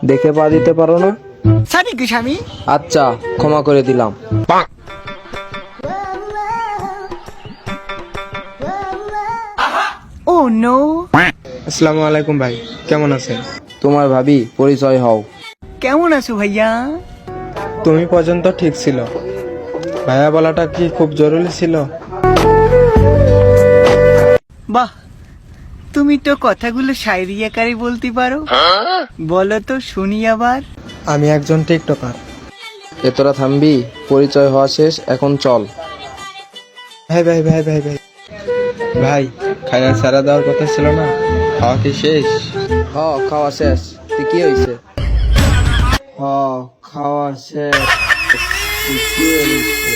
দেখে পা দিতে পারো না? সরি গোস্বামী। আচ্ছা, ক্ষমা করে দিলাম। ও নো। আসসালামু আলাইকুম ভাই, কেমন আছেন? তোমার ভাবি, পরিচয় হও। কেমন আছো ভাইয়া? তুমি পর্যন্ত ঠিক ছিল, ভাইয়া বলাটা কি খুব জরুরি ছিল? বাহ, তুমি তো কথাগুলো শায়রি আকারে বলতে পারো। বলো তো শুনি আবার। আমি একজন টিকটকার। এ তোরা থামবি? পরিচয় হওয়া শেষ, এখন চল। ভাই ভাই ভাই ভাই ভাই ভাই, খায়া সারা দেওয়ার কথা ছিল না? খাওয়া কি শেষ? খাওয়া শেষ। তুই কি হয়েছে? খাওয়া শেষ। তুই কি হয়েছে?